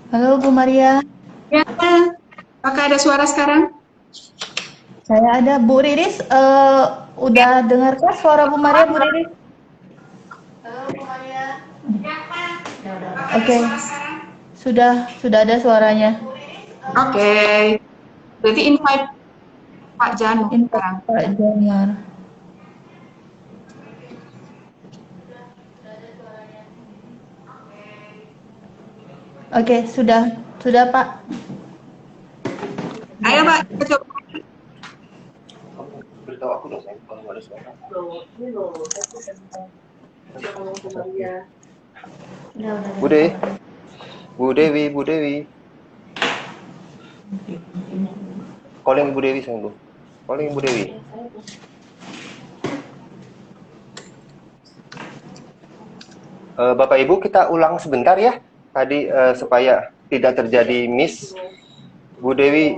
Halo Bu Maria, Ya, apakah ada suara sekarang? saya ada Bu Riris. Udah dengarkah suara Bu Maria, Bu Riris? Halo Bu Maria. Ya, apakah ada Oke, suara sekarang? sudah ada suaranya. Oke, berarti invite Pak Janu Info sekarang. Pak Januar. Oke, sudah Pak. Ayo Pak, kita coba. Beritahu aku dong, sayang, kalau nggak ada suara. Udah ada Bude, suaranya. Bu Dewi, calling Bu Dewi sayang dulu. Calling Bu Dewi. Bapak Ibu kita ulang sebentar ya. Tadi supaya tidak terjadi miss. Bu Dewi,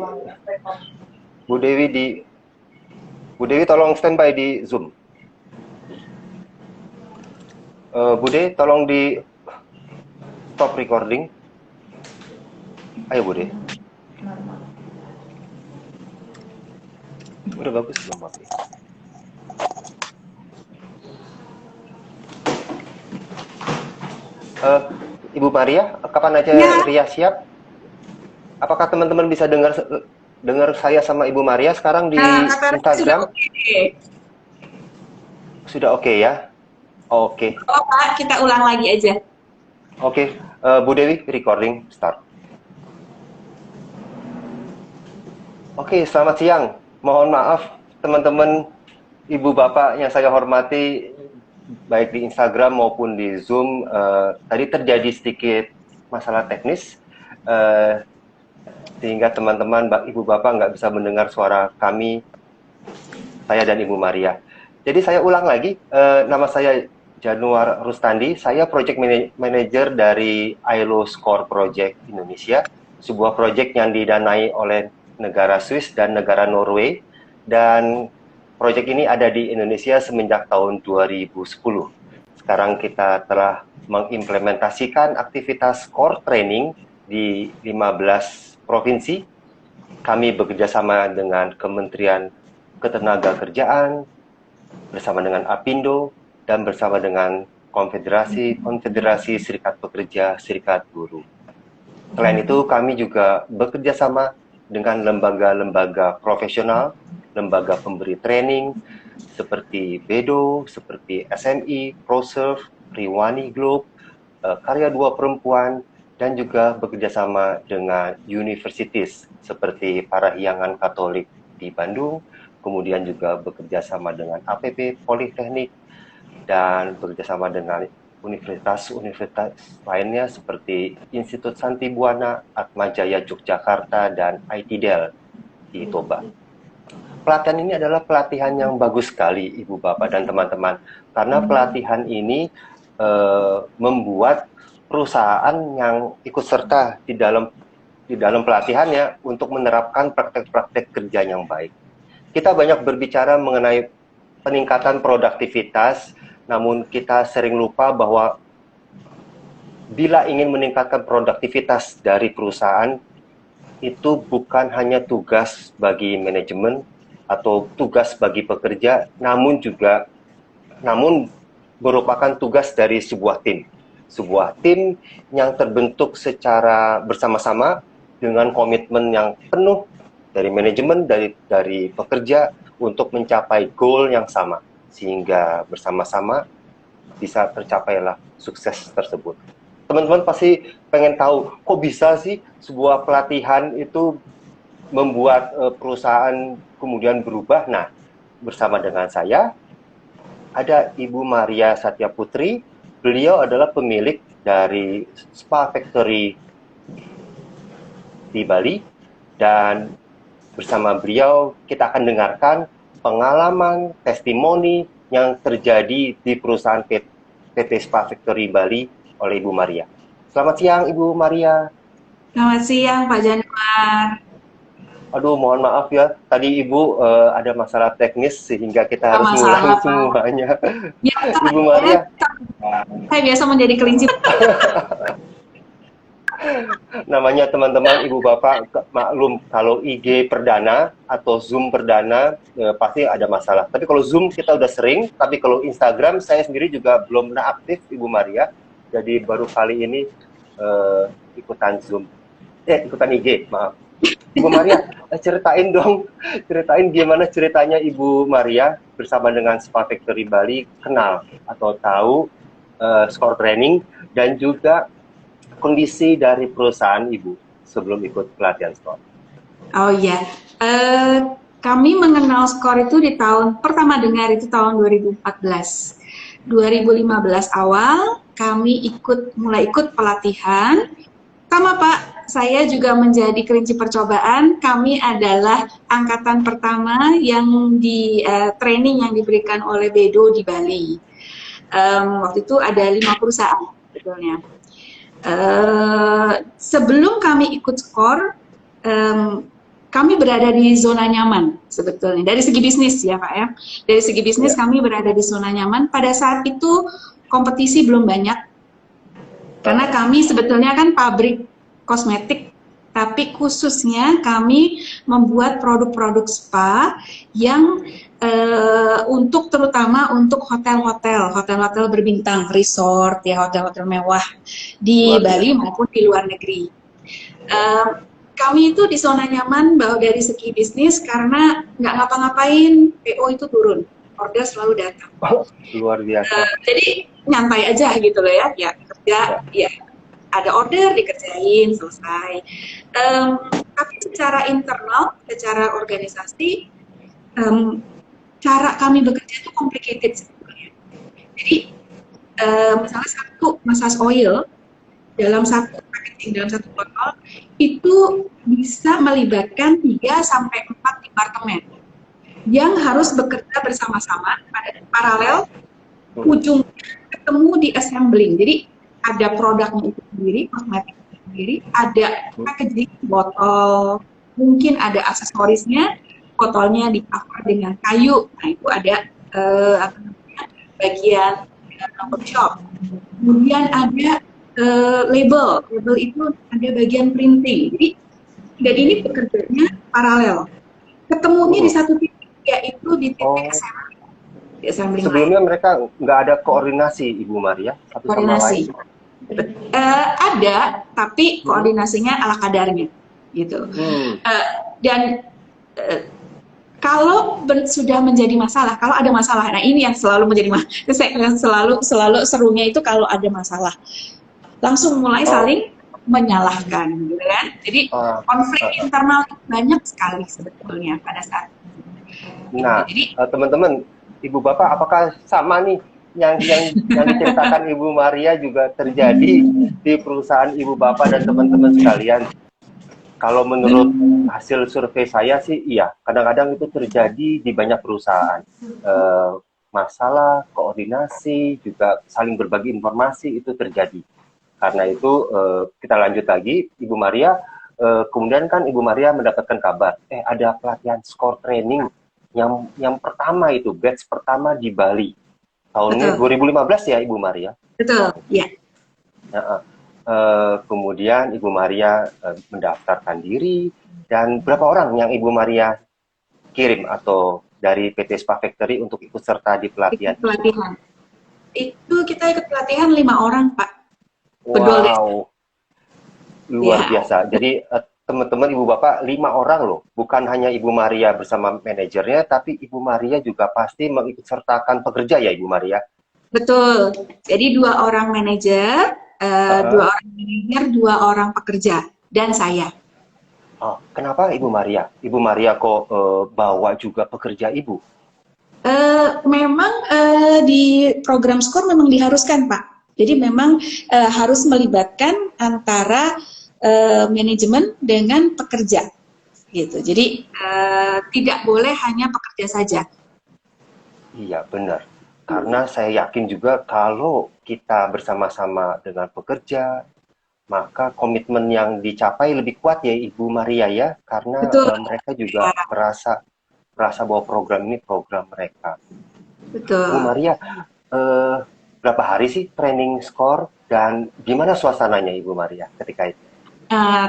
Bu Dewi di, Bu Dewi tolong standby di Zoom. Bude, tolong di stop recording. Ayo Bude. Udah bagus belum Bapak? Ibu Maria, kapan aja Ya, Ria siap? Apakah teman-teman bisa dengar saya sama Ibu Maria sekarang di kata Rika sudah Instagram? oke. Sudah oke ya? Oke. Oh Pak, kita ulang lagi aja. Oke, Bu Dewi, recording start. Oke, selamat siang. Mohon maaf teman-teman, Ibu Bapak yang saya hormati, baik di Instagram maupun di Zoom, tadi terjadi sedikit masalah teknis, sehingga teman-teman, Ibu Bapak nggak bisa mendengar suara kami, saya dan Ibu Maria. Jadi saya ulang lagi, nama saya Januar Rustandi, saya Project Manager dari ILO Score Project Indonesia, sebuah project yang didanai oleh negara Swiss dan negara Norway, dan project ini ada di Indonesia semenjak tahun 2010. Sekarang kita telah mengimplementasikan aktivitas core training di 15 provinsi. Kami bekerjasama dengan Kementerian Ketenagakerjaan, bersama dengan Apindo, dan bersama dengan Konfederasi Serikat Pekerja, Serikat Buruh. Selain itu, kami juga bekerja sama dengan lembaga-lembaga profesional, lembaga pemberi training, seperti BEDO, seperti SMI, ProServe, Riwani Globe, Karya Dua Perempuan, dan juga bekerja sama dengan universities, seperti Parahyangan Katolik di Bandung, kemudian juga bekerja sama dengan APP Politeknik, dan bekerjasama dengan universitas-universitas lainnya seperti Institut Santibuana, Atmajaya Yogyakarta, dan ITDEL di Toba. Pelatihan ini adalah pelatihan yang bagus sekali, Ibu Bapak dan teman-teman, karena pelatihan ini membuat perusahaan yang ikut serta di dalam pelatihannya untuk menerapkan praktek-praktek kerja yang baik. Kita banyak berbicara mengenai peningkatan produktivitas, namun kita sering lupa bahwa bila ingin meningkatkan produktivitas dari perusahaan, itu bukan hanya tugas bagi manajemen atau tugas bagi pekerja, namun merupakan tugas dari sebuah tim. Sebuah tim yang terbentuk secara bersama-sama dengan komitmen yang penuh dari manajemen, dari pekerja untuk mencapai goal yang sama, sehingga bersama-sama bisa tercapailah sukses tersebut. Teman-teman pasti pengen tahu, kok bisa sih sebuah pelatihan itu membuat perusahaan kemudian berubah. Nah, bersama dengan saya ada Ibu Maria Satya Putri. Beliau adalah pemilik dari Spa Factory di Bali, dan bersama beliau kita akan dengarkan pengalaman, testimoni yang terjadi di perusahaan PT Spa Factory Bali oleh Ibu Maria. Selamat siang Ibu Maria. Selamat siang Pak Januar. Aduh, mohon maaf ya, tadi Ibu ada masalah teknis sehingga kita harus Sama-sama mengulang Pak. semuanya. Biasa, Ibu Maria, saya biasa menjadi kelinci. Namanya teman-teman, ibu bapak maklum kalau IG perdana atau Zoom perdana pasti ada masalah. Tapi kalau Zoom kita udah sering, tapi kalau Instagram saya sendiri juga belum pernah aktif, Ibu Maria. Jadi baru kali ini ikutan Zoom, ikutan IG, maaf. Ibu Maria, ceritain dong, ceritain gimana ceritanya Ibu Maria bersama dengan Spa Factory Bali kenal atau tahu Score Training dan juga kondisi dari perusahaan Ibu sebelum ikut pelatihan Score. Oh iya, kami mengenal Score itu di pertama dengar itu tahun 2014. 2015 awal kami mulai ikut pelatihan. Sama Pak, saya juga menjadi kelinci percobaan. Kami adalah angkatan pertama yang di training yang diberikan oleh Bedo di Bali. Waktu itu ada 5 perusahaan sebetulnya. Sebelum kami ikut Score, kami berada di zona nyaman sebetulnya. Dari segi bisnis ya Pak ya. Dari segi bisnis kami berada di zona nyaman. Pada saat itu kompetisi belum banyak. Karena kami sebetulnya kan pabrik kosmetik, tapi khususnya kami membuat produk-produk spa yang terutama untuk hotel-hotel berbintang, resort ya, hotel-hotel mewah di Bali maupun di luar negeri. Kami itu di zona nyaman bahwa dari segi bisnis karena nggak ngapa-ngapain, PO itu turun, order selalu datang. Luar biasa. Jadi nyantai aja gitu loh ya kerja ya ada order dikerjain selesai. Tapi secara internal, secara organisasi, cara kami bekerja itu complicated sebetulnya. Jadi misalnya satu massage oil dalam satu packaging, dalam satu botol itu bisa melibatkan 3 sampai 4 departemen yang harus bekerja bersama-sama pada paralel, ujungnya ketemu di assembling. Jadi ada produknya itu sendiri, kosmetik itu sendiri, ada packaging botol, mungkin ada aksesorisnya, botolnya di cover dengan kayu. Nah itu ada bagian workshop. Kemudian ada label itu ada bagian printing. Jadi dan ini bekerjanya paralel. Ketemunya di satu titik, yaitu di titik assembling. Sebelumnya mereka nggak ada koordinasi, Ibu Maria, satu sama lain. Ada, tapi koordinasinya ala kadarnya, gitu. Dan kalau sudah menjadi masalah, kalau ada masalah, nah ini yang selalu menjadi selalu serunya itu kalau ada masalah, langsung mulai saling menyalahkan, gitu kan? Jadi konflik internal banyak sekali sebetulnya pada saat itu. Nah, teman-teman, Ibu Bapak, apakah sama nih yang diceritakan Ibu Maria juga terjadi di perusahaan Ibu Bapak dan teman-teman sekalian? Kalau menurut hasil survei saya sih, iya, kadang-kadang itu terjadi di banyak perusahaan. Masalah koordinasi juga saling berbagi informasi itu terjadi. Karena itu kita lanjut lagi, Ibu Maria. Kemudian kan Ibu Maria mendapatkan kabar, ada pelatihan Score Training yang pertama itu, batch pertama di Bali. Tahunnya 2015 ya Ibu Maria? Betul, ya. Kemudian Ibu Maria mendaftarkan diri, dan berapa orang yang Ibu Maria kirim atau dari PT Spa Factory untuk ikut serta di pelatihan? Itu kita ikut pelatihan 5 orang, Pak. Wow, luar biasa. Jadi teman-teman Ibu Bapak 5 orang loh, bukan hanya Ibu Maria bersama manajernya, tapi Ibu Maria juga pasti mengikut sertakan pekerja ya Ibu Maria? Betul. Jadi 2 orang manajer, 2 orang pekerja, dan saya. Oh, kenapa Ibu Maria? Ibu Maria kok bawa juga pekerja Ibu? Memang di program Score memang diharuskan, Pak. Jadi memang harus melibatkan antara manajemen dengan pekerja, gitu. Jadi tidak boleh hanya pekerja saja. Iya, benar. Karena saya yakin juga kalau kita bersama-sama dengan pekerja, maka komitmen yang dicapai lebih kuat ya Ibu Maria ya, karena mereka juga merasa bahwa program ini program mereka. Betul. Ibu Maria, berapa hari sih training Score dan gimana suasananya Ibu Maria ketika itu?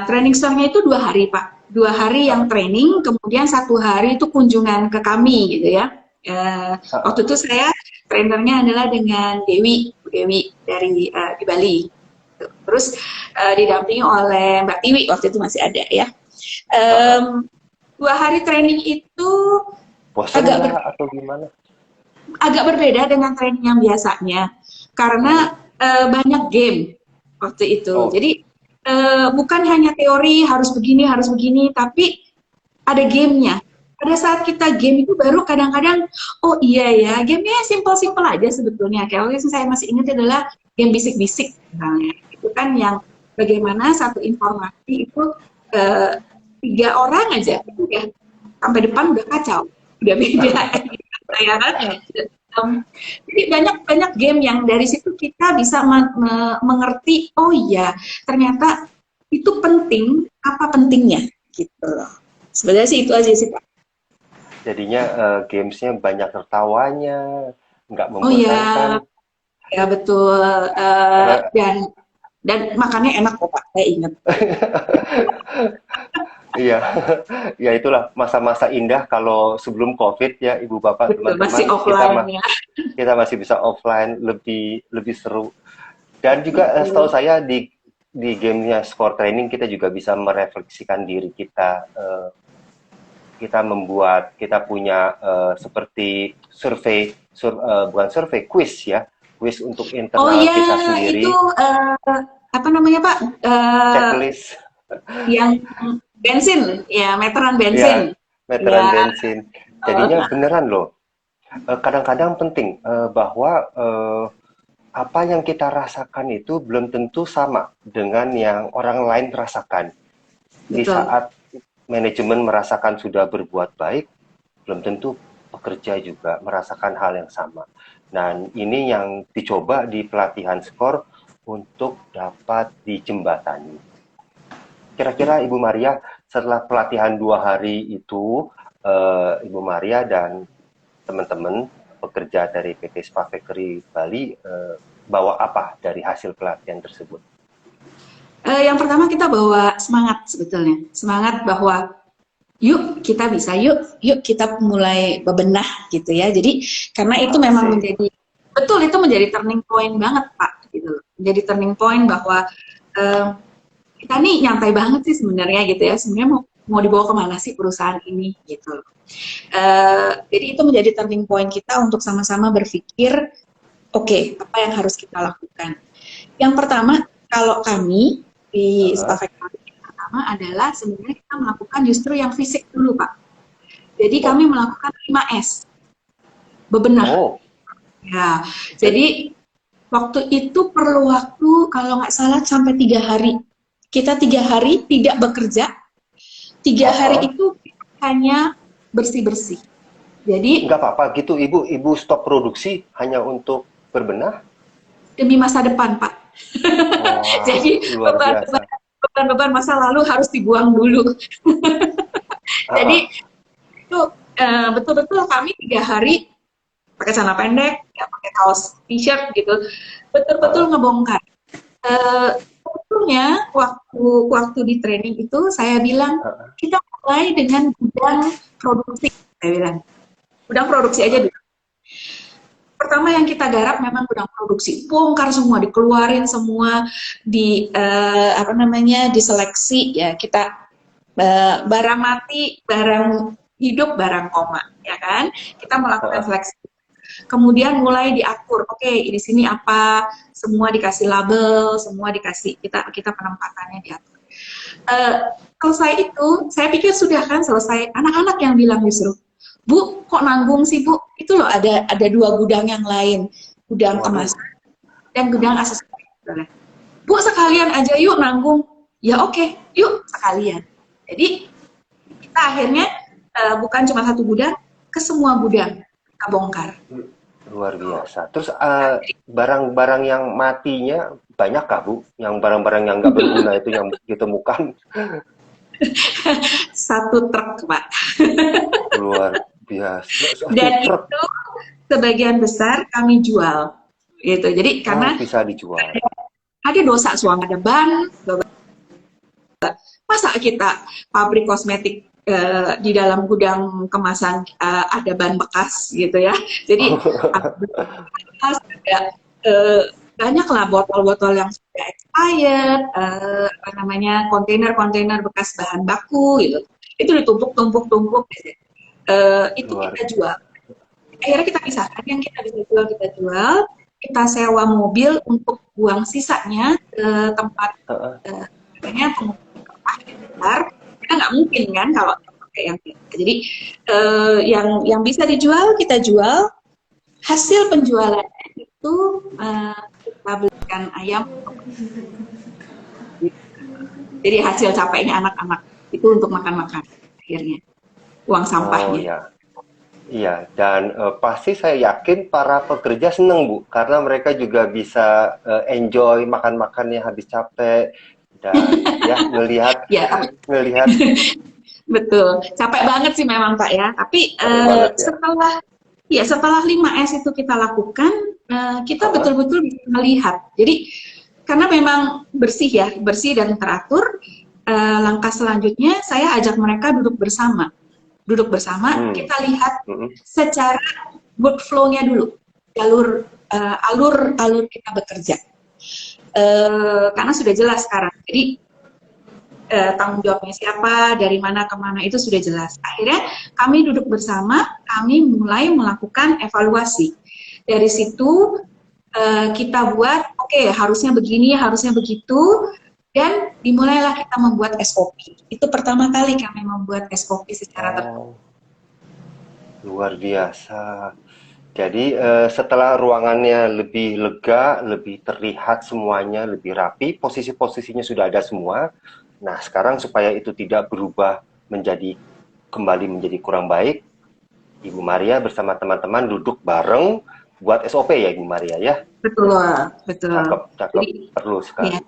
training store-nya itu 2 hari, Pak. 2 hari yang training, kemudian 1 hari itu kunjungan ke kami, gitu ya. Waktu itu saya trainernya adalah dengan Dewi, Bu Dewi dari di Bali. Terus didampingi oleh Mbak Tiwi, waktu itu masih ada ya. 2 hari training itu Bosan agak nggak atau gimana? agak berbeda dengan training yang biasanya, karena banyak game waktu itu. Oh. Jadi bukan hanya teori harus begini, tapi ada gamenya. Pada saat kita game itu baru kadang-kadang, oh iya ya, gamenya simple-simple aja sebetulnya. Kayak waktu itu saya masih ingat adalah game bisik-bisik misalnya. Itu kan yang bagaimana satu informasi itu 3 orang aja, itu ya sampai depan udah kacau, udah beda. Ya kan? Jadi banyak game yang dari situ kita bisa mengerti, oh iya ternyata itu penting, apa pentingnya gitu loh. Sebenarnya sih itu aja sih Pak. Jadinya gamesnya banyak tertawanya, nggak Oh iya, membosankan. ya betul. Dan makannya enak kok Pak, saya ingat. Iya, ya itulah masa-masa indah kalau sebelum COVID ya Ibu Bapak Betul, teman-teman, masih offline ya. kita masih bisa offline, lebih seru. Dan juga setahu saya di gamenya Sport Training kita juga bisa merefleksikan diri kita. Kita punya seperti bukan survei, quiz ya, quiz untuk internal kita sendiri. Itu apa namanya Pak? Checklist. Yang bensin, ya meteran Ya, bensin. meteran Ya. bensin. Jadinya beneran loh. Kadang-kadang penting bahwa apa yang kita rasakan itu belum tentu sama dengan yang orang lain rasakan. Di Betul. saat manajemen merasakan sudah berbuat baik, belum tentu pekerja juga merasakan hal yang sama. Dan ini yang dicoba di pelatihan skor untuk dapat dijembatani. Kira-kira Ibu Maria, setelah pelatihan 2 hari itu, Ibu Maria dan teman-teman pekerja dari PT Spa Factory Bali bawa apa dari hasil pelatihan tersebut? Yang pertama kita bawa semangat sebetulnya, semangat bahwa yuk kita bisa, yuk kita mulai bebenah gitu ya. Jadi karena itu memang menjadi itu menjadi turning point banget Pak, gitu. Menjadi turning point bahwa kita nih nyantai banget sih sebenarnya gitu ya. Sebenarnya mau dibawa kemana sih perusahaan ini gitu. Jadi itu menjadi turning point kita untuk sama-sama berpikir, oke, apa yang harus kita lakukan. Yang pertama, kalau kami di Spa Factory yang pertama adalah sebenarnya kita melakukan justru yang fisik dulu Pak. Jadi kami melakukan 5S, bebenah. Ya, jadi waktu itu perlu waktu kalau nggak salah sampai 3 hari. Kita 3 hari tidak bekerja, 3 hari itu hanya bersih-bersih. Jadi nggak apa-apa gitu ibu stop produksi hanya untuk berbenah demi masa depan Pak. Jadi beban-beban masa lalu harus dibuang dulu. Jadi itu betul-betul kami 3 hari pakai celana pendek, ya pakai kaos t-shirt gitu, betul-betul ngebongkar. Sebetulnya waktu di training itu saya bilang kita mulai dengan gudang produksi, saya bilang gudang produksi aja dulu. Pertama yang kita garap memang gudang produksi, bongkar semua, dikeluarin semua, diseleksi ya kita barang mati, barang hidup, barang koma, ya kan? Kita melakukan seleksi. Kemudian mulai diatur, oke, di sini apa, semua dikasih label, semua dikasih kita penempatannya diatur. Selesai itu, saya pikir sudah kan selesai. Anak-anak yang bilang justru, Bu, kok nanggung sih Bu? Itu loh ada 2 gudang yang lain, gudang kemasan dan gudang aksesoris. Bu, sekalian aja yuk nanggung. Ya oke, yuk sekalian. Jadi kita akhirnya bukan cuma 1 gudang, ke semua gudang kita bongkar. Luar biasa. Terus barang-barang yang matinya banyak kah Bu? Yang barang-barang yang nggak berguna itu yang ditemukan? 1 truk Pak. Luar biasa. Dan itu sebagian besar kami jual, gitu. Jadi karena bisa dijual. Ada dosa suami, ada ban, Masa kita pabrik kosmetik di dalam gudang kemasan ada ban bekas gitu ya. Jadi ada bekas, ada banyak lah botol-botol yang sudah expired, apa namanya, kontainer-kontainer bekas bahan baku gitu. Itu ditumpuk-tumpuk-tumpuk. Itu Luar. kita jual. Akhirnya kita pisahkan, yang kita bisa jual kita jual, kita sewa mobil untuk buang sisanya ke tempat katanya pengumpul sampah di sekitar. Kita nggak mungkin kan kalau pakai yang biasa. Jadi yang bisa dijual kita jual, hasil penjualannya itu kita belikan ayam. Jadi hasil capeknya anak-anak itu untuk makan-makan akhirnya, uang sampahnya. Oh ya, iya. Dan pasti saya yakin para pekerja seneng Bu, karena mereka juga bisa enjoy makan-makannya habis capek dan ya ngelihat Ya, tapi ngelihat betul, capek banget sih memang Pak ya. Tapi capek banget ya. setelah 5S itu kita lakukan, kita Uh-huh. betul-betul bisa melihat. Jadi karena memang bersih ya, bersih dan teratur. Langkah selanjutnya saya ajak mereka duduk bersama. Duduk bersama, kita lihat secara workflow-nya dulu, alur kita bekerja. Karena sudah jelas sekarang. Jadi tanggung jawabnya siapa, dari mana ke mana itu sudah jelas. Akhirnya kami duduk bersama, kami mulai melakukan evaluasi. Dari situ kita buat, oke, harusnya begini, harusnya begitu, dan dimulailah kita membuat SOP. Itu pertama kali kami membuat SOP secara tertulis. Luar biasa. Jadi setelah ruangannya lebih lega, lebih terlihat semuanya, lebih rapi, posisi-posisinya sudah ada semua. Nah, sekarang supaya itu tidak berubah kembali menjadi kurang baik, Ibu Maria bersama teman-teman duduk bareng buat SOP ya Ibu Maria ya? Betul, betul. Cakep, perlu sekali. Ya.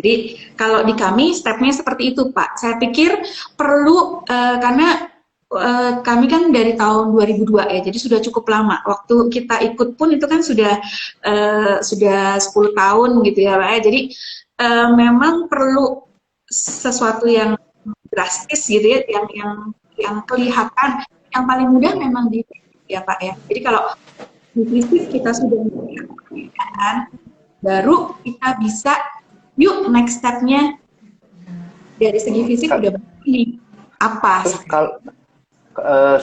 Jadi kalau di kami stepnya seperti itu Pak. Saya pikir perlu karena kami kan dari tahun 2002 ya, jadi sudah cukup lama. Waktu kita ikut pun itu kan sudah 10 tahun gitu ya Pak ya. Jadi memang perlu sesuatu yang drastis gitu ya, yang kelihatan. Yang paling mudah memang di ya Pak ya. Jadi kalau di fisik kita sudah melihat, baru kita bisa yuk next step-nya dari segi fisik udah begini apa. Terus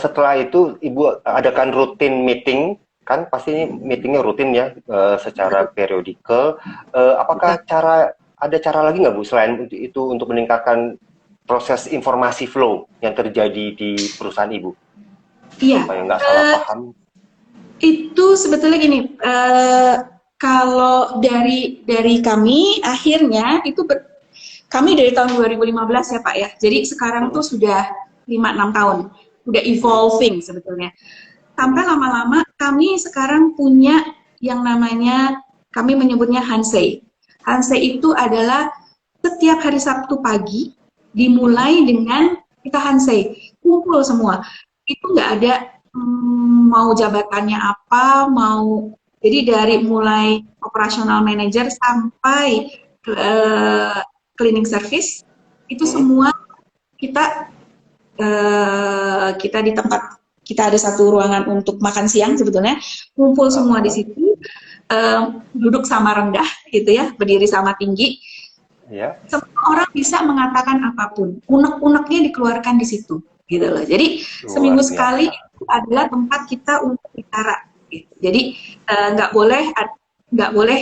setelah itu Ibu adakan rutin meeting, kan pasti meetingnya rutin ya, secara periodikal. Apakah ada cara lagi nggak Bu selain itu untuk meningkatkan proses informasi flow yang terjadi di perusahaan Ibu? Iya. Supaya nggak salah paham. Itu sebetulnya gini. Kalau dari kami akhirnya itu kami dari tahun 2015 ya Pak ya. Jadi sekarang tuh sudah 5-6 tahun. Udah evolving sebetulnya. Sampai lama-lama kami sekarang punya yang namanya, kami menyebutnya Hansei. Hansei itu adalah setiap hari Sabtu pagi dimulai dengan kita Hansei. Kumpul semua. Itu nggak ada mau jabatannya apa, jadi dari mulai operational manager sampai cleaning service itu semua kita di tempat kita ada satu ruangan untuk makan siang sebetulnya, kumpul semua di situ, duduk sama rendah gitu ya, berdiri sama tinggi. Yeah. Semua orang bisa mengatakan apapun, unek-uneknya dikeluarkan di situ gitu loh. Jadi seminggu sekali itu adalah tempat kita untuk bicara. Jadi nggak boleh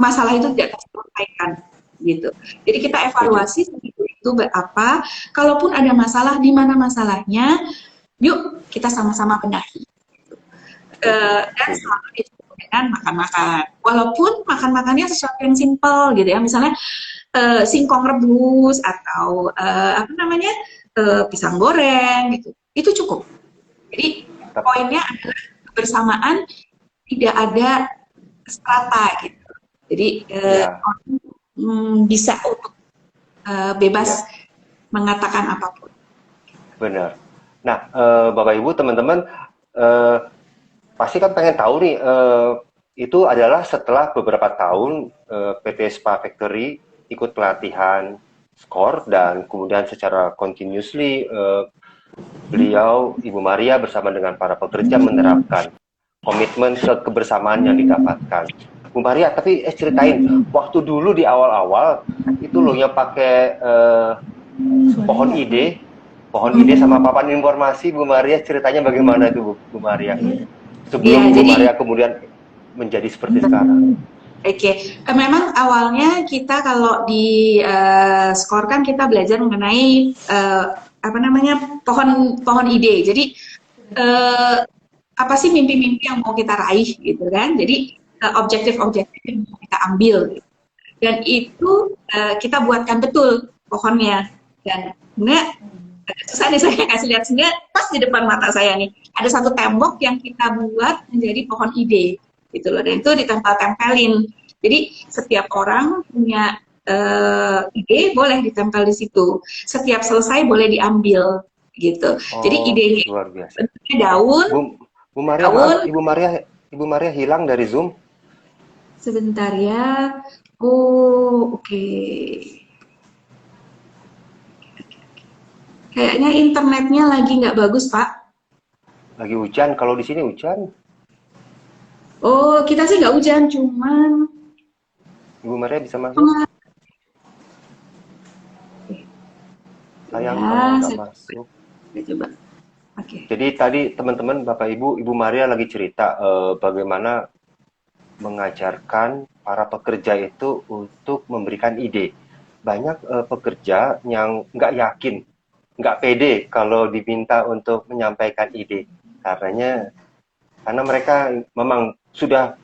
masalah itu tidak tersampaikan gitu. Jadi kita evaluasi itu apa. Kalaupun ada masalah, di mana masalahnya, yuk kita sama-sama benahi. Dan selalu disebut dengan makan-makan. Walaupun makan-makannya sesuatu yang simpel gitu ya, misalnya singkong rebus atau pisang goreng gitu. Itu cukup. Jadi poinnya adalah kebersamaan, tidak ada strata gitu. Jadi bisa untuk bebas mengatakan apapun. Benar. Nah, Bapak Ibu, teman-teman, pasti kan pengen tahu nih, itu adalah setelah beberapa tahun PT Spa Factory ikut pelatihan SCORE dan kemudian secara continuously beliau, Ibu Maria bersama dengan para pekerja menerapkan komitmen kebersamaan yang didapatkan. Bu Maria, tapi ceritain waktu dulu di awal-awal itu loh yang pakai pohon ide sama papan informasi. Bu Maria, ceritanya bagaimana itu Bu Maria? Sebelum Bu Maria kemudian menjadi seperti sekarang. Oke, memang awalnya kita kalau di SCORE kan kita belajar mengenai pohon ide. Jadi apa sih mimpi-mimpi yang mau kita raih gitu kan? Jadi objektif-objektif yang mau kita ambil. Gitu. Dan itu kita buatkan betul pohonnya. Dan enggak susah nih saya kasih lihat sebenarnya pas di depan mata saya nih ada satu tembok yang kita buat menjadi pohon ide gitu loh, dan itu ditempel-tempelin. Jadi setiap orang punya ide boleh ditempel di situ. Setiap selesai boleh diambil gitu. Jadi idenya luar biasa. Daun. Bu Maria, maaf, Ibu Maria hilang dari Zoom. Sebentar ya. Oh, oke. Kayaknya internetnya lagi nggak bagus, Pak. Lagi hujan, kalau di sini hujan. Oh, kita sih nggak hujan, cuman Ibu Maria bisa masuk? Sayang kalau nggak masuk. Coba. Oke. Jadi tadi teman-teman, Bapak Ibu, Ibu Maria lagi cerita bagaimana mengajarkan para pekerja itu untuk memberikan ide. Banyak pekerja yang nggak yakin, nggak pede kalau diminta untuk menyampaikan ide. Karena mereka memang sudah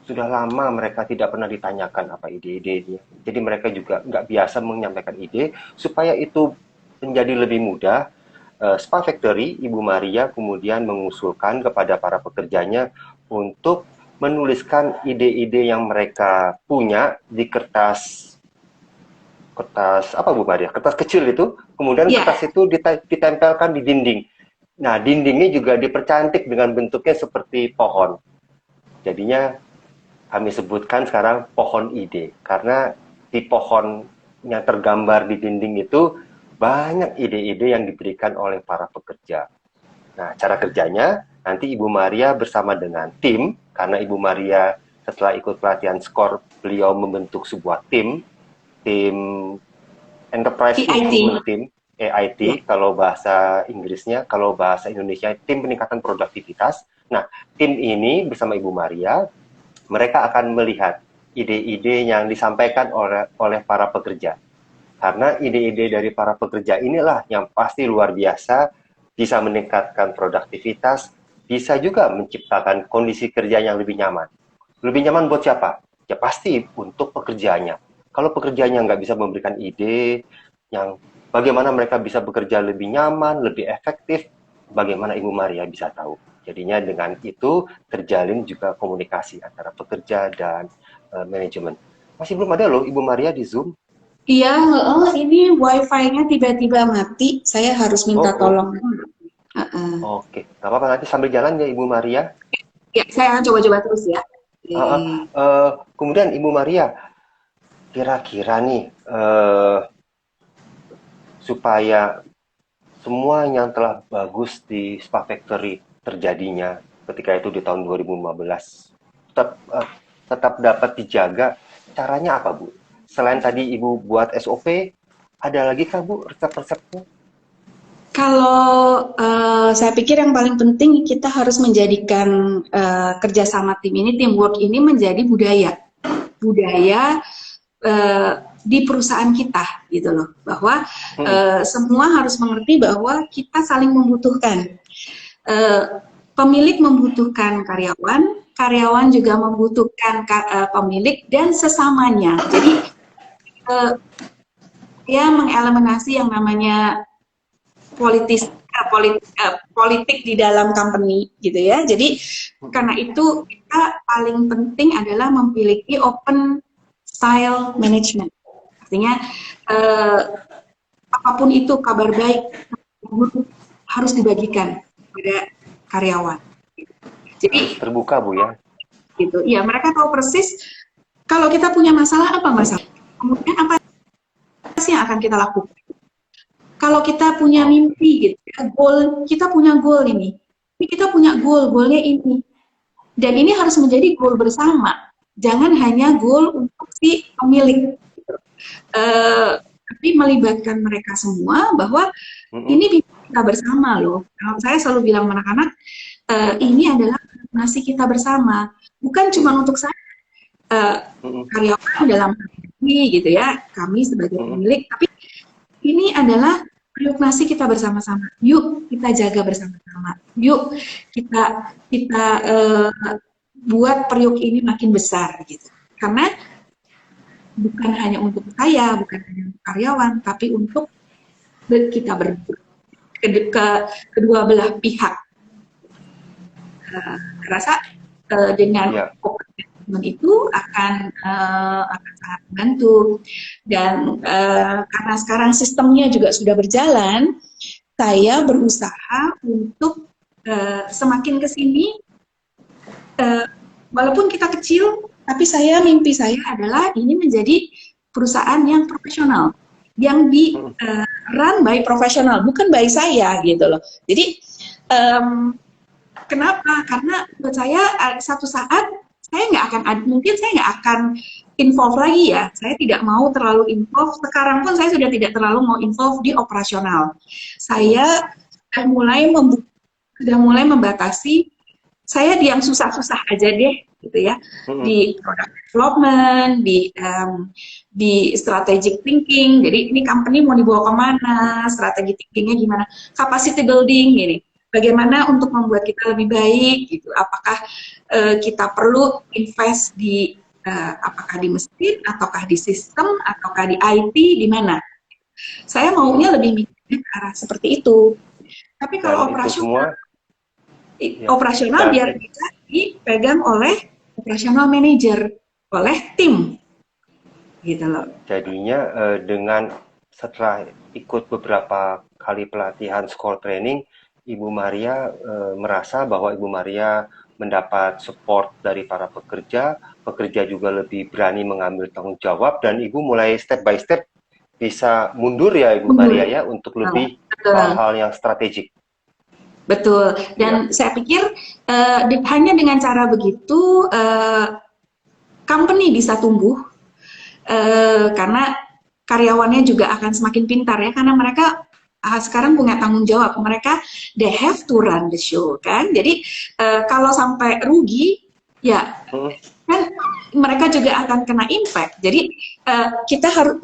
lama mereka tidak pernah ditanyakan apa ide-idenya. Jadi mereka juga nggak biasa menyampaikan ide. Supaya itu menjadi lebih mudah, Spa Factory, Ibu Maria kemudian mengusulkan kepada para pekerjanya untuk menuliskan ide-ide yang mereka punya di kertas apa Bu Maria? Kertas kecil itu, kemudian kertas itu ditempelkan di dinding. Nah, dindingnya juga dipercantik dengan bentuknya seperti pohon. Jadinya kami sebutkan sekarang pohon ide, karena di pohon yang tergambar di dinding itu banyak ide-ide yang diberikan oleh para pekerja. Nah, cara kerjanya nanti Ibu Maria bersama dengan tim, karena Ibu Maria setelah ikut pelatihan SCORE, beliau membentuk sebuah tim Enterprise Improvement Team, EIT, kalau bahasa Inggrisnya, kalau bahasa Indonesia, tim peningkatan produktivitas. Nah, tim ini bersama Ibu Maria, mereka akan melihat ide-ide yang disampaikan oleh para pekerja. Karena ide-ide dari para pekerja inilah yang pasti luar biasa, bisa meningkatkan produktivitas, bisa juga menciptakan kondisi kerja yang lebih nyaman. Lebih nyaman buat siapa? Ya pasti untuk pekerjanya. Kalau pekerjanya nggak bisa memberikan ide yang bagaimana mereka bisa bekerja lebih nyaman, lebih efektif, bagaimana Ibu Maria bisa tahu. Jadinya dengan itu terjalin juga komunikasi antara pekerja dan manajemen. Masih belum ada loh Ibu Maria di Zoom. Iya, ini wifi-nya tiba-tiba mati, saya harus minta tolong. Oke, nggak apa-apa, nanti sambil jalan ya Ibu Maria. Ya, saya akan coba-coba terus ya. Kemudian Ibu Maria, kira-kira nih supaya semua yang telah bagus di Spa Factory terjadinya ketika itu di tahun 2015 tetap dapat dijaga, caranya apa Bu? Selain tadi Ibu buat SOP, ada lagi kah Bu resep-resepnya? Kalau saya pikir yang paling penting kita harus menjadikan kerjasama tim ini, teamwork ini menjadi budaya di perusahaan kita gitu loh, bahwa semua harus mengerti bahwa kita saling membutuhkan. Pemilik membutuhkan karyawan juga membutuhkan pemilik dan sesamanya. Jadi dia mengeliminasi yang namanya politik di dalam company gitu ya. Jadi karena itu kita paling penting adalah memiliki open style management. Artinya apapun itu kabar baik harus dibagikan kepada karyawan. Jadi terbuka Bu ya. Gitu. Ya, mereka tahu persis kalau kita punya masalah apa masalah. kemudian apa sih yang akan kita lakukan? Kalau kita punya mimpi gitu, ya, goal, kita punya goal ini kita punya goalnya ini, dan ini harus menjadi goal bersama, jangan hanya goal untuk si pemilik, gitu. Tapi melibatkan mereka semua bahwa ini bisa kita bersama loh. Saya selalu bilang sama anak-anak, ini adalah nasi kita bersama, bukan cuma untuk saya, karyawan dalam ini gitu ya, kami sebagai pemilik, tapi ini adalah periuk nasi kita bersama-sama. Yuk kita jaga bersama-sama. Yuk kita buat periuk ini makin besar gitu. Karena bukan hanya untuk saya, bukan hanya untuk karyawan, tapi untuk kita kedua belah pihak. Rasa dengan komitmen itu akan sangat membantu, dan karena sekarang sistemnya juga sudah berjalan, saya berusaha untuk semakin ke sini, walaupun kita kecil, tapi mimpi saya adalah ini menjadi perusahaan yang profesional, yang di run by profesional, bukan by saya gitu loh. Jadi kenapa? Karena buat saya satu saat mungkin saya nggak akan involve lagi ya. Saya tidak mau terlalu involve. Sekarang pun saya sudah tidak terlalu mau involve di operasional. Saya sudah mulai membatasi. Saya di yang susah-susah aja deh, gitu ya. Di product development, di strategic thinking. Jadi ini company mau dibawa kemana, strategi thinkingnya gimana, capacity building gini. Bagaimana untuk membuat kita lebih baik, gitu. Apakah kita perlu invest di apakah di mesin, ataukah di sistem, ataukah di IT, di mana? Saya maunya lebih mikir ke arah seperti itu. Tapi kalau operasional biar bisa dipegang oleh operational manager, oleh tim, gitu loh. Jadinya dengan setelah ikut beberapa kali pelatihan Skor Training, Ibu Maria merasa bahwa Ibu Maria mendapat support dari para pekerja juga lebih berani mengambil tanggung jawab, dan Ibu mulai step by step bisa mundur ya Ibu Maria ya, untuk lebih hal-hal yang strategik. Betul, dan saya pikir hanya dengan cara begitu company bisa tumbuh, karena karyawannya juga akan semakin pintar ya, karena mereka sekarang punya tanggung jawab, mereka they have to run the show kan. Jadi kalau sampai rugi ya kan mereka juga akan kena impact. Jadi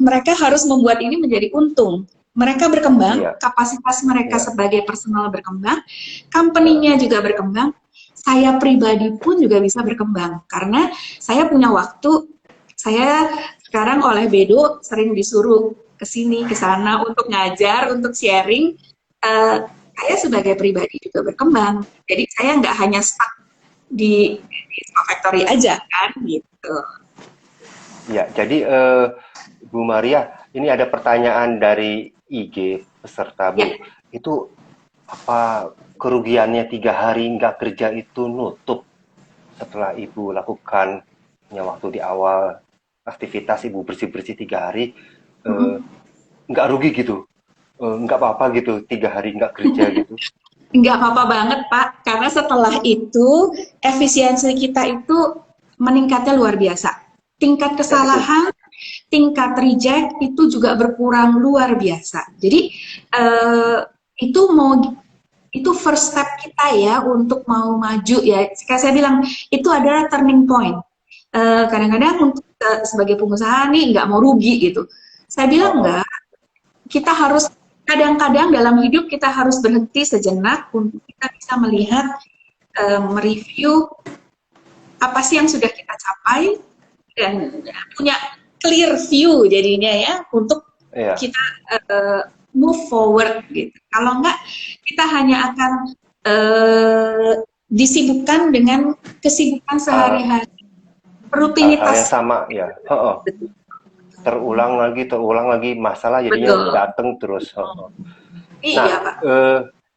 mereka harus membuat ini menjadi untung. Mereka berkembang, kapasitas mereka sebagai personal berkembang, company-nya juga berkembang, saya pribadi pun juga bisa berkembang. Karena saya punya waktu, saya sekarang oleh Bedo sering disuruh ke sini, ke sana untuk ngajar, untuk sharing. Saya sebagai pribadi juga berkembang. Jadi saya nggak hanya stuck di factory aja kan, gitu. Ya, jadi Bu Maria, ini ada pertanyaan dari IG peserta Bu. Itu apa kerugiannya 3 hari nggak kerja itu nutup setelah Ibu lakukan waktu di awal aktivitas Ibu bersih-bersih 3 hari, nggak rugi gitu, nggak apa-apa gitu 3 hari nggak kerja gitu? Nggak apa-apa banget Pak, karena setelah itu efisiensi kita itu meningkatnya luar biasa. Tingkat kesalahan, tingkat reject itu juga berkurang luar biasa. Jadi itu first step kita ya untuk mau maju ya. Kayak saya bilang itu adalah turning point. Kadang-kadang untuk sebagai pengusaha nih nggak mau rugi gitu. Saya bilang enggak. Kita harus kadang-kadang dalam hidup kita harus berhenti sejenak untuk kita bisa melihat, mereview apa sih yang sudah kita capai dan punya clear view jadinya ya untuk kita move forward gitu. Kalau enggak kita hanya akan disibukkan dengan kesibukan sehari-hari, rutinitas yang sama ya. Terulang lagi masalah jadinya datang terus. Iya, Pak.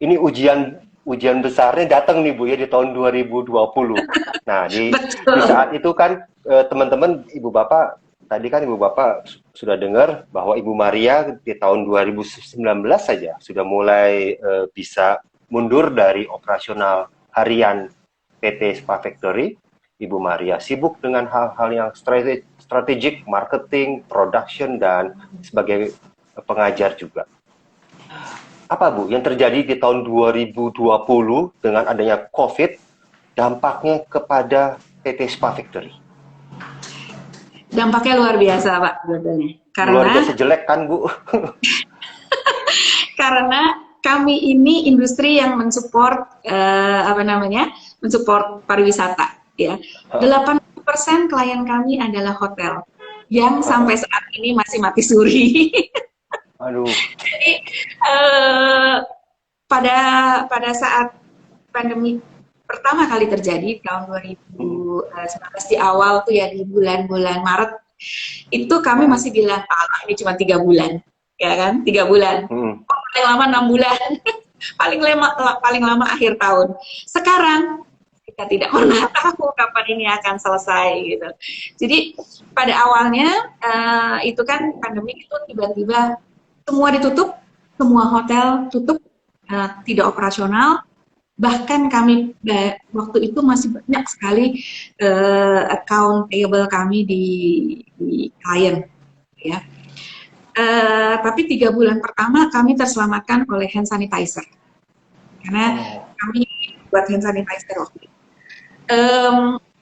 Ini ujian besarnya datang nih Bu ya di tahun 2020. Nah, di saat itu kan teman-teman Ibu Bapak tadi kan Ibu Bapak sudah dengar bahwa Ibu Maria di tahun 2019 saja sudah mulai bisa mundur dari operasional harian PT Spa Factory. Ibu Maria sibuk dengan hal-hal yang strategik, marketing, production, dan sebagai pengajar juga. Apa Bu yang terjadi di tahun 2020 dengan adanya COVID, dampaknya kepada PT Spa Factory? Dampaknya luar biasa Pak sebetulnya. Luar biasa jelek kan Bu? Karena kami ini industri yang mensupport mensupport pariwisata ya. 80% klien kami adalah hotel yang sampai saat ini masih mati suri. Aduh. Jadi pada saat pandemi pertama kali terjadi tahun 2019 di awal tuh ya, di bulan-bulan Maret itu kami masih bilang ini cuma 3 bulan ya kan, 3 bulan. Paling lama 6 bulan. paling lama akhir tahun. Sekarang kita tidak pernah tahu kapan ini akan selesai gitu. Jadi pada awalnya itu kan pandemi itu tiba-tiba semua ditutup, semua hotel tutup, tidak operasional. Bahkan kami waktu itu masih banyak sekali account payable kami di klien ya. Tapi 3 bulan pertama kami terselamatkan oleh hand sanitizer karena kami buat hand sanitizer waktu itu.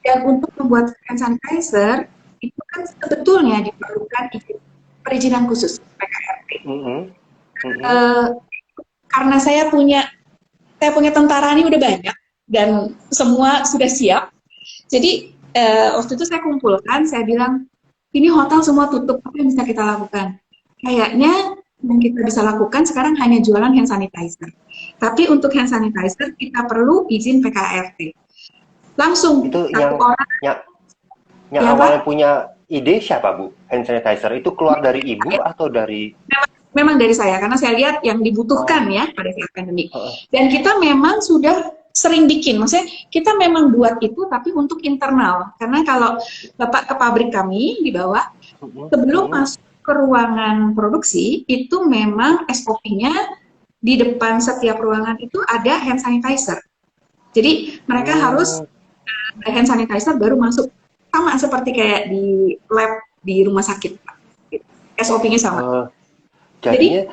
Dan untuk membuat hand sanitizer itu kan sebetulnya diperlukan perizinan khusus PKRT. Karena saya punya tentara ini udah banyak dan semua sudah siap. Jadi waktu itu saya kumpulkan, saya bilang ini hotel semua tutup, apa yang bisa kita lakukan? Kayaknya yang kita bisa lakukan sekarang hanya jualan hand sanitizer. Tapi untuk hand sanitizer kita perlu izin PKRT. Langsung itu satu orang yang awalnya punya ide siapa Bu? Hand sanitizer itu keluar dari Ibu atau dari? Memang dari saya, karena saya lihat yang dibutuhkan ya pada saat pandemi. Dan kita memang sudah sering bikin, maksudnya kita memang buat itu tapi untuk internal. Karena kalau Bapak ke pabrik kami di bawah, sebelum masuk ke ruangan produksi, itu memang SOP-nya di depan setiap ruangan itu ada hand sanitizer. Jadi mereka harus hand sanitizer baru masuk, sama seperti kayak di lab di rumah sakit. SOP-nya sama. Jadinya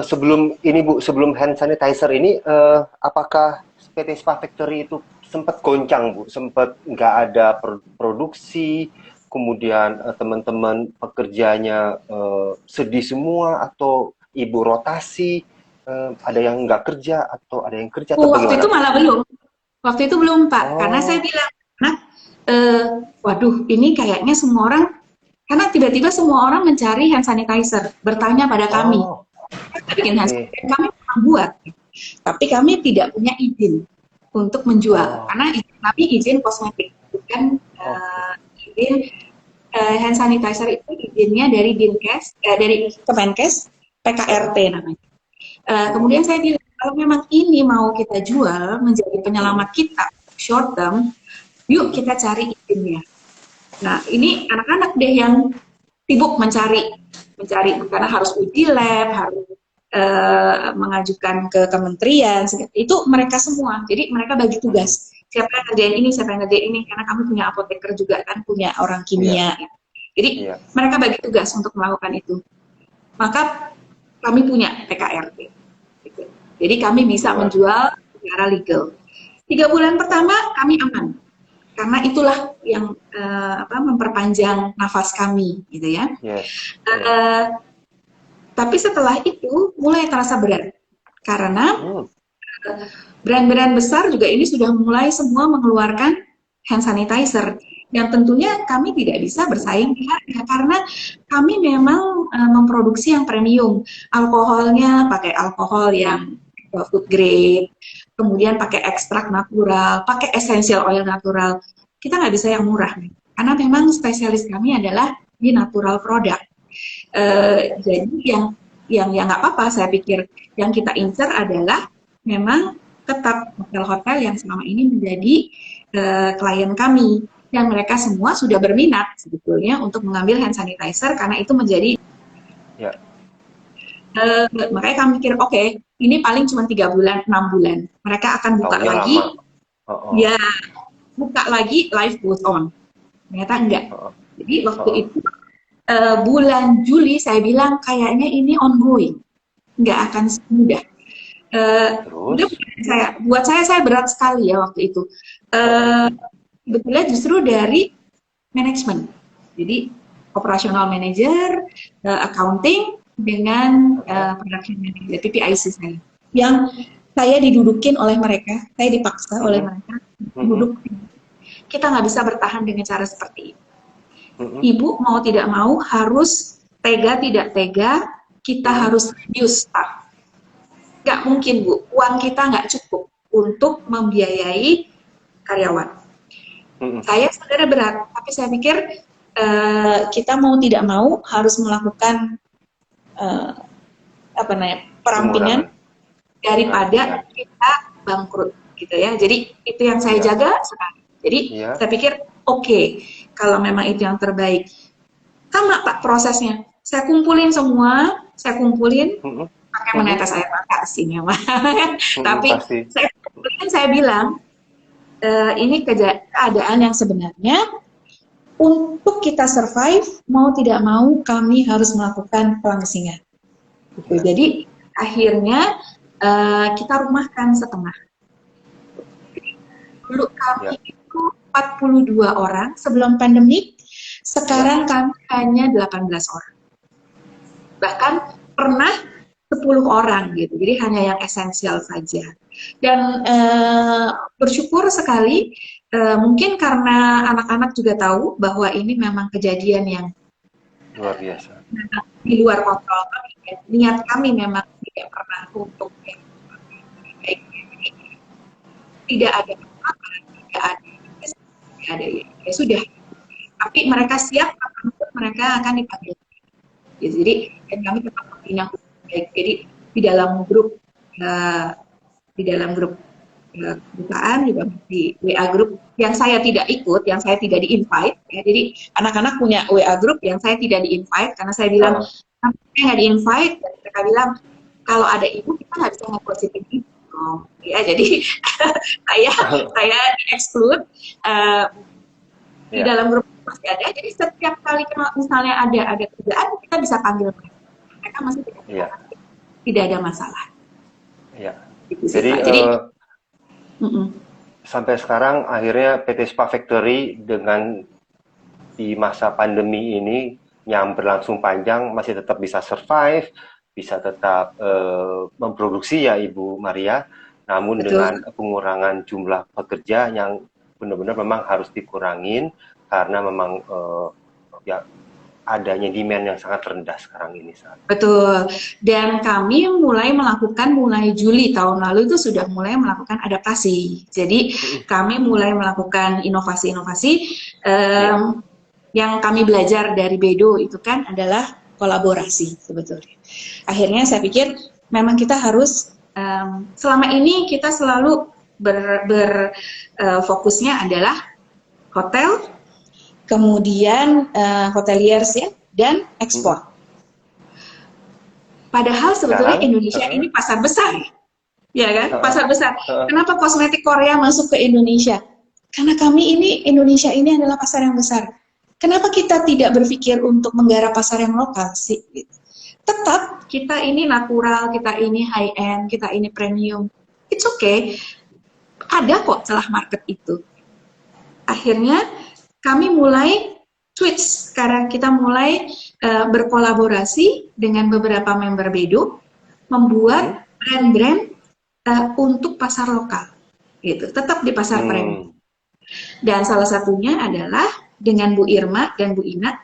sebelum ini Bu, sebelum hand sanitizer ini, apakah PT Spa Factory itu sempat goncang Bu, sempat nggak ada produksi, kemudian teman-teman pekerjanya sedih semua, atau Ibu rotasi, ada yang nggak kerja atau ada yang kerja? Atau waktu itu malah belum, waktu itu belum Pak, karena saya bilang, waduh ini kayaknya semua orang, karena tiba-tiba semua orang mencari hand sanitizer, bertanya pada kami. Kita bikin hand sanitizer, kami buat, tapi kami tidak punya izin untuk menjual, karena kami izin kosmetik, bukan izin hand sanitizer itu izinnya dari Dinkes, dari Kemenkes, PKRT namanya. Kemudian saya bilang, kalau memang ini mau kita jual menjadi penyelamat kita short term, yuk kita cari izinnya. Nah, ini anak-anak deh yang sibuk mencari karena harus uji lab, harus mengajukan ke kementerian, itu mereka semua. Jadi mereka bagi tugas. Siapa yang ngerjain ini, siapa yang ngerjain ini, karena kami punya apoteker juga kan, punya orang kimia. Jadi mereka bagi tugas untuk melakukan itu. Maka kami punya PKRT. Gitu. Jadi kami bisa menjual secara legal. 3 bulan pertama kami aman. Karena itulah yang memperpanjang nafas kami, gitu ya. Tapi setelah itu mulai terasa berat, karena brand-brand besar juga ini sudah mulai semua mengeluarkan hand sanitizer, yang tentunya kami tidak bisa bersaing di harga, karena kami memang memproduksi yang premium, alkoholnya pakai alkohol yang food grade, kemudian pakai ekstrak natural, pakai essential oil natural. Kita nggak bisa yang murah, karena memang spesialis kami adalah di natural product. Jadi yang nggak apa-apa, saya pikir yang kita incer adalah memang tetap hotel-hotel yang selama ini menjadi klien kami. dan mereka semua sudah berminat sebetulnya untuk mengambil hand sanitizer karena itu menjadi Ya. makanya kami pikir oke, ini paling cuma 3 bulan, 6 bulan. Mereka akan buka Taunya lagi, lama. ya buka lagi, life goes on. Ternyata enggak. Jadi waktu itu bulan Juli saya bilang kayaknya ini ongoing, nggak akan semudah. Terus? Buat saya berat sekali ya waktu itu. Sebetulnya justru dari manajemen. Jadi operational manager, accounting dengan production manager, PPIC saya. Yang saya didudukin oleh mereka, saya dipaksa oleh mereka duduk. Kita nggak bisa bertahan dengan cara seperti itu. Ibu mau tidak mau harus tega tidak tega, kita harus reduce staff. Nggak mungkin Bu, uang kita nggak cukup untuk membiayai karyawan. Saya sebenarnya berat, tapi saya pikir kita mau tidak mau harus melakukan perampingan daripada kita bangkrut gitu ya. Jadi itu yang saya jaga sekarang. Jadi saya pikir oke, kalau memang itu yang terbaik. Sama Pak prosesnya. Saya kumpulin semua, pakai menetes air mata sini ya Pak. Tapi saya bilang ini keadaan yang sebenarnya untuk kita survive, mau tidak mau kami harus melakukan pelangsingan. Gitu. Jadi akhirnya kita rumahkan setengah. Dulu kami itu 42 orang sebelum pandemik, sekarang kami hanya 18 orang. Bahkan pernah 10 orang gitu, jadi hanya yang esensial saja. Dan bersyukur sekali, mungkin karena anak-anak juga tahu bahwa ini memang kejadian yang luar biasa, di luar kontrol kami. Niat kami memang tidak pernah untuk yang baik. Tidak ada apa-apa, tidak ada ya sudah. Tapi mereka siap, mereka akan dipanggil. Ya, jadi dan kami tetap membina baik. Jadi di dalam grup perusahaan juga di WA group yang saya tidak ikut, yang saya tidak di-invite. Ya, jadi anak-anak punya WA group yang saya tidak di-invite karena saya bilang saya nggak di-invite. Dan mereka bilang kalau ada ibu kita nggak bisa nge-positif ibu. Ya, jadi saya exclude di dalam grup masih ada. Jadi setiap kali misalnya ada kerjaan kita bisa panggil mereka masih tidak ada masalah. Iya. Gitu, jadi sampai sekarang akhirnya PT Spa Factory dengan di masa pandemi ini yang berlangsung panjang masih tetap bisa survive, bisa tetap memproduksi ya Ibu Maria, namun dengan pengurangan jumlah pekerja yang benar-benar memang harus dikurangin karena memang ya adanya demand yang sangat rendah sekarang ini. Betul. Dan kami mulai Juli tahun lalu itu sudah mulai melakukan adaptasi. Jadi kami mulai melakukan inovasi-inovasi yang kami belajar dari Bedo itu kan adalah kolaborasi sebetulnya. Akhirnya saya pikir memang kita harus selama ini kita selalu fokusnya adalah hotel, kemudian hoteliers ya, dan ekspor. Padahal sebetulnya Indonesia ini pasar besar, ya kan? Pasar besar. Kenapa kosmetik Korea masuk ke Indonesia? Karena Indonesia ini adalah pasar yang besar. Kenapa kita tidak berpikir untuk menggarap pasar yang lokal sih? Tetap kita ini natural, kita ini high end, kita ini premium. It's okay. Ada kok celah market itu. Akhirnya kami mulai switch, sekarang kita mulai berkolaborasi dengan beberapa member Bedo, membuat brand-brand untuk pasar lokal, gitu. Tetap di pasar premium. Dan salah satunya adalah dengan Bu Irma dan Bu Ina,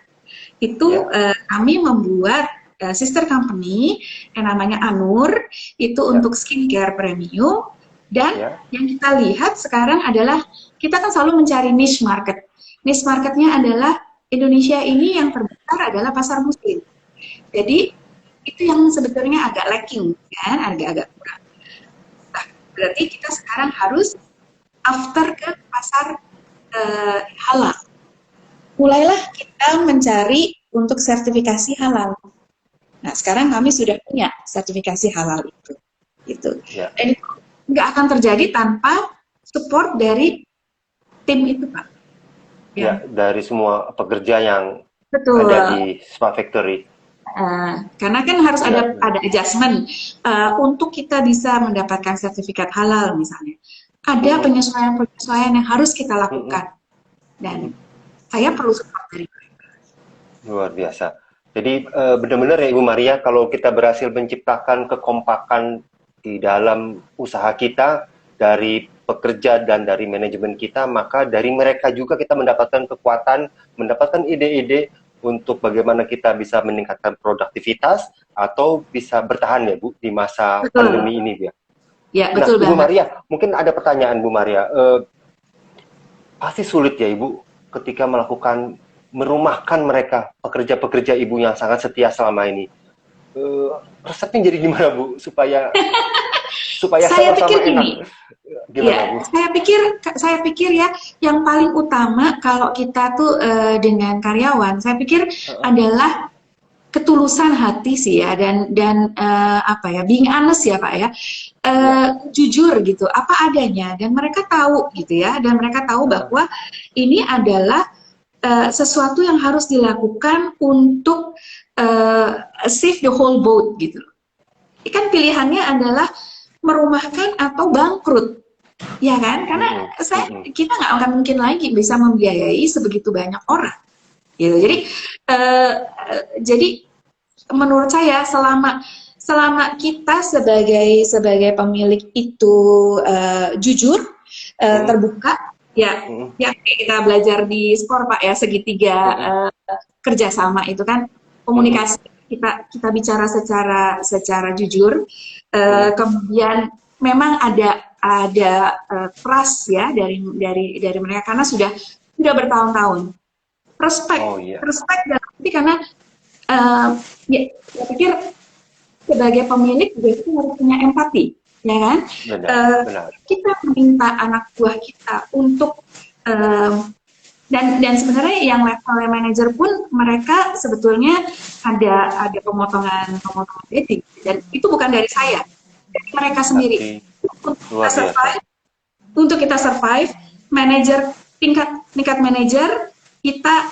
itu kami membuat sister company yang namanya Anur, itu untuk skincare premium. Dan yang kita lihat sekarang adalah kita kan selalu mencari niche market. Niche marketnya adalah Indonesia ini yang terbesar adalah pasar muslim. Jadi itu yang sebetulnya agak lacking, kan, agak kurang. Nah, berarti kita sekarang harus after ke pasar halal. Mulailah kita mencari untuk sertifikasi halal. Nah, sekarang kami sudah punya sertifikasi halal itu. Gitu. Ya. Dan itu nggak akan terjadi tanpa support dari tim itu, Pak. Ya, dari semua pekerja yang Betul. ada di Spa Factory. Karena kan harus ada adjustment untuk kita bisa mendapatkan sertifikat halal misalnya. Ada penyesuaian-penyesuaian yang harus kita lakukan. Dan saya perlu support dari mereka. Luar biasa. Jadi benar-benar ya Ibu Maria, kalau kita berhasil menciptakan kekompakan di dalam usaha kita, dari pekerja dan dari manajemen kita, maka dari mereka juga kita mendapatkan kekuatan, mendapatkan ide-ide untuk bagaimana kita bisa meningkatkan produktivitas atau bisa bertahan ya Bu di masa pandemi ini ya. Ya, betul Ibu banget. Maria, mungkin ada pertanyaan Bu Maria. Pasti sulit ya Ibu ketika melakukan merumahkan mereka, pekerja-pekerja Ibu yang sangat setia selama ini. Resepnya jadi gimana Bu supaya saya pikir sama-sama enak? gini. Gimana Ya, Bu? saya pikir ya yang paling utama kalau kita tuh dengan karyawan, saya pikir adalah ketulusan hati sih ya, dan apa ya, being honest ya Pak ya, jujur gitu, apa adanya, dan mereka tahu gitu ya, dan mereka tahu bahwa ini adalah sesuatu yang harus dilakukan untuk save the whole boat gitu. Kan pilihannya adalah merumahkan atau bangkrut, ya kan? Karena kita nggak akan mungkin lagi bisa membiayai sebegitu banyak orang, gitu. Jadi menurut saya selama kita sebagai pemilik itu jujur, terbuka, ya kita belajar di SCORE Pak ya, segitiga kerjasama itu kan komunikasi, kita bicara secara jujur, kemudian memang ada trust ya dari mereka karena sudah bertahun-tahun, respect dalam arti karena ya saya pikir sebagai pemilik juga itu harus punya empati, ya kan? Benar. Kita meminta anak buah kita untuk dan sebenarnya yang level manager pun mereka sebetulnya ada pemotongan gaji, dan itu bukan dari saya, dari mereka sendiri. Untuk kita survive, manajer tingkat manajer kita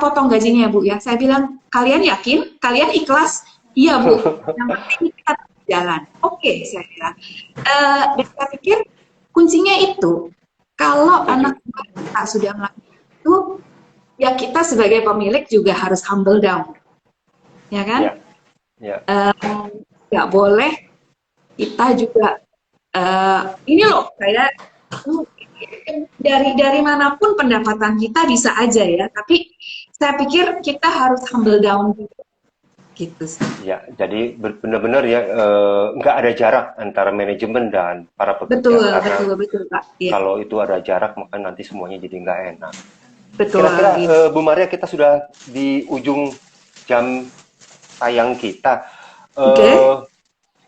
potong gajinya Bu ya. Saya bilang, kalian yakin? Kalian ikhlas? Iya Bu. Yang penting kita jalan. Oke, saya bilang. Dan saya pikir kuncinya itu, kalau anak kita sudah melakukan itu, ya kita sebagai pemilik juga harus humble down, ya kan? Nggak boleh kita juga ini loh, saya dari manapun pendapatan kita bisa aja ya, tapi saya pikir kita harus humble down gitu sih. Ya, jadi benar-benar ya nggak ada jarak antara manajemen dan para pekerja. Betul Pak. Ya. Kalau itu ada jarak, maka nanti semuanya jadi nggak enak. Betul. Kira-kira Bu Maria, kita sudah di ujung jam tayang kita.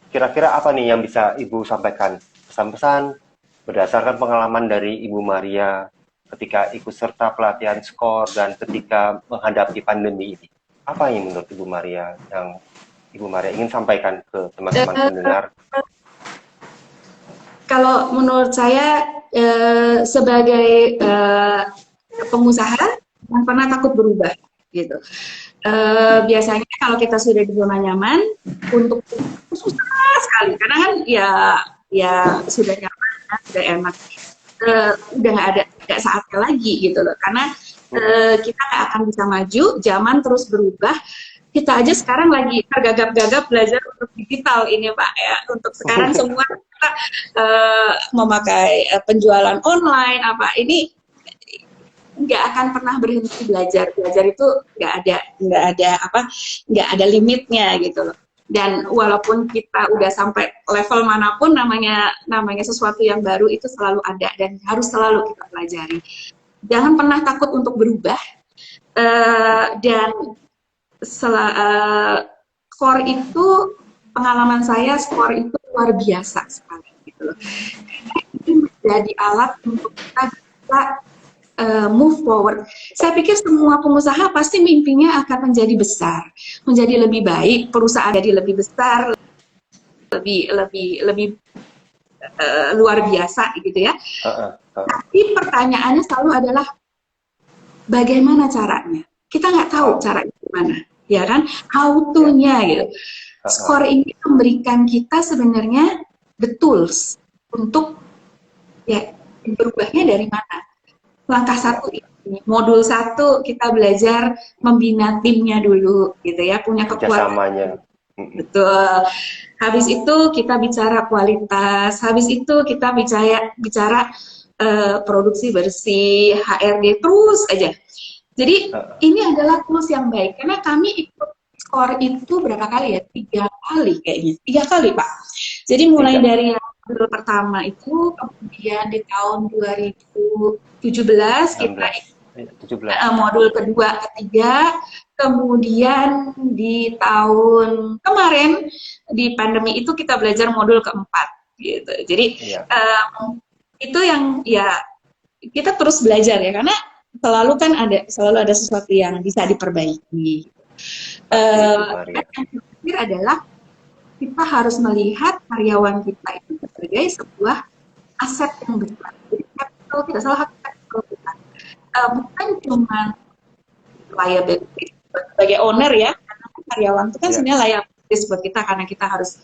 Kira-kira apa nih yang bisa Ibu sampaikan? Pesan-pesan berdasarkan pengalaman dari Ibu Maria ketika ikut serta pelatihan SCORE dan ketika menghadapi pandemi ini. Apa yang menurut Ibu Maria yang Ibu Maria ingin sampaikan ke teman-teman pendengar? Kalau menurut saya sebagai pengusaha jangan pernah takut berubah gitu. Biasanya kalau kita sudah di zona nyaman, untuk susah sekali karena kan ya sudah nyaman, sudah enak, udah nggak saatnya lagi gitu loh, karena kita nggak akan bisa maju, zaman terus berubah. Kita aja sekarang lagi tergagap-gagap belajar untuk digital ini Pak ya, untuk sekarang semua kita memakai penjualan online ini nggak akan pernah berhenti belajar itu nggak ada limitnya gitu loh. Dan walaupun kita udah sampai level manapun, namanya sesuatu yang baru itu selalu ada dan harus selalu kita pelajari. Jangan pernah takut untuk berubah, dan SCORE itu, pengalaman saya, SCORE itu luar biasa sekali gitu loh. Ini menjadi alat untuk kita kita move forward. Saya pikir semua pengusaha pasti mimpinya akan menjadi besar, menjadi lebih baik, perusahaan jadi lebih besar, lebih luar biasa gitu ya. Tapi pertanyaannya selalu adalah bagaimana caranya? Kita nggak tahu caranya gimana, ya kan? How to-nya gitu. Skor ini memberikan kita sebenarnya the tools untuk ya berubahnya dari mana. Langkah satu ini, modul 1 kita belajar membina timnya dulu, gitu ya, punya kekuatan. Betul. Habis itu kita bicara kualitas, habis itu kita bicara produksi bersih, HRD, terus aja. Jadi ini adalah tools yang baik, karena kami ikut skor itu berapa kali ya? 3 kali kayaknya, 3 kali Pak. Jadi mulai dari yang modul pertama itu, kemudian di tahun 2017 kita modul kedua, ketiga, kemudian di tahun kemarin di pandemi itu kita belajar modul keempat gitu. Jadi itu yang ya kita terus belajar ya, karena selalu ada sesuatu yang bisa diperbaiki. Yang terakhir adalah kita harus melihat karyawan kita itu sebagai sebuah aset yang besar. Jadi capital kita, salah satu capital kita bukan cuma liability sebagai owner ya, karena karyawan itu kan sebenarnya liability buat kita karena kita harus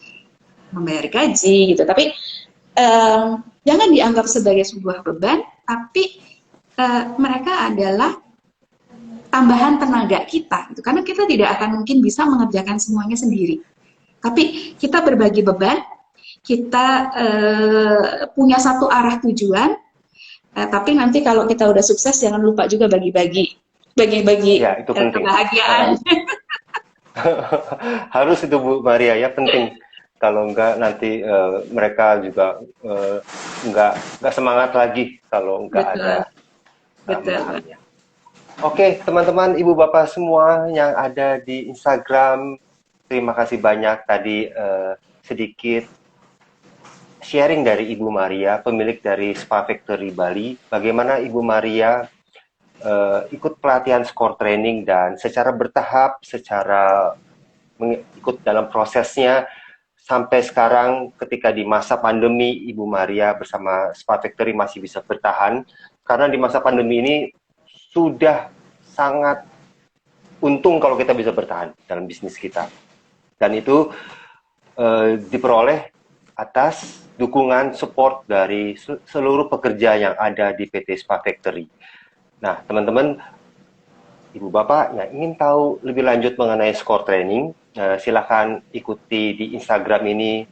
membayar gaji gitu. Tapi jangan dianggap sebagai sebuah beban, tapi mereka adalah tambahan tenaga kita, gitu. Karena kita tidak akan mungkin bisa mengerjakan semuanya sendiri. Tapi kita berbagi beban, kita punya satu arah tujuan, tapi nanti kalau kita udah sukses jangan lupa juga bagi-bagi ya, itu penting. Kebahagiaan. Harus itu Bu Maria ya, penting. Kalau enggak nanti mereka juga enggak semangat lagi kalau enggak ada. Betul. Oke, teman-teman, Ibu Bapak semua yang ada di Instagram, terima kasih banyak tadi sedikit sharing dari Ibu Maria, pemilik dari Spa Factory Bali. Bagaimana Ibu Maria ikut pelatihan skor training dan secara bertahap, secara ikut dalam prosesnya sampai sekarang ketika di masa pandemi Ibu Maria bersama Spa Factory masih bisa bertahan karena di masa pandemi ini sudah sangat untung kalau kita bisa bertahan dalam bisnis kita, dan itu diperoleh atas dukungan support dari seluruh pekerja yang ada di PT Spa Factory. Nah, teman-teman, Ibu Bapak yang ingin tahu lebih lanjut mengenai skor training, silakan ikuti di Instagram ini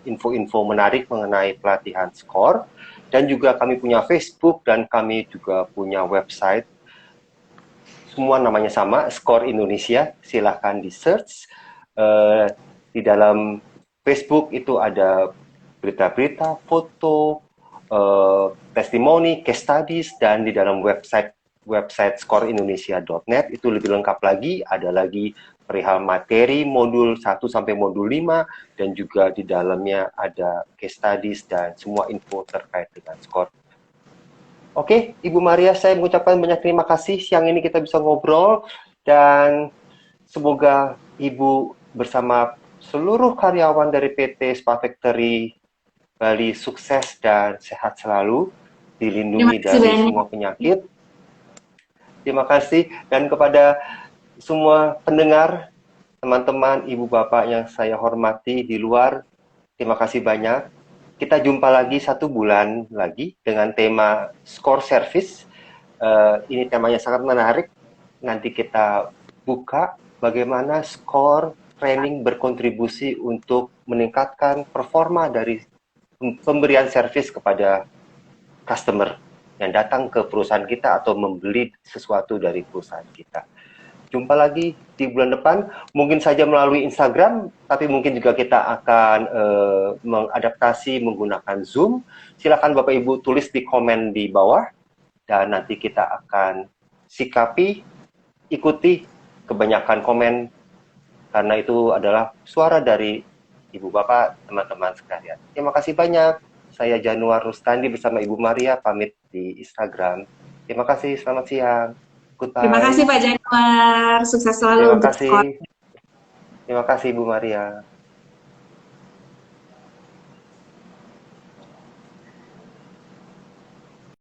info-info menarik mengenai pelatihan skor, dan juga kami punya Facebook dan kami juga punya website. Semua namanya sama, Skor Indonesia. Silakan di search. Di dalam Facebook itu ada berita-berita, foto, testimoni, case studies, dan di dalam website skorindonesia.net itu lebih lengkap lagi, ada lagi perihal materi modul 1 sampai modul 5, dan juga di dalamnya ada case studies dan semua info terkait dengan skor. Oke, Ibu Maria, saya mengucapkan banyak terima kasih. Siang ini kita bisa ngobrol, dan semoga Ibu bersama seluruh karyawan dari PT Spa Factory Bali sukses dan sehat selalu, dilindungi dari semua penyakit. Terima kasih, dan kepada semua pendengar, teman-teman, Ibu Bapak yang saya hormati di luar, terima kasih banyak. Kita jumpa lagi 1 bulan lagi dengan tema Skor Service. Ini temanya sangat menarik. Nanti kita buka bagaimana skor training berkontribusi untuk meningkatkan performa dari pemberian servis kepada customer yang datang ke perusahaan kita atau membeli sesuatu dari perusahaan kita. Jumpa lagi di bulan depan, mungkin saja melalui Instagram, tapi mungkin juga kita akan mengadaptasi menggunakan Zoom. Silakan Bapak Ibu tulis di komen di bawah, dan nanti kita akan sikapi, ikuti kebanyakan komen, karena itu adalah suara dari Ibu Bapak, teman-teman sekalian. Terima kasih banyak. Saya Januar Rustandi bersama Ibu Maria pamit di Instagram. Terima kasih, selamat siang. Terima Goodbye. kasih Pak Januar, sukses selalu Terima untuk sekolah. kasih. Terima kasih Ibu Maria.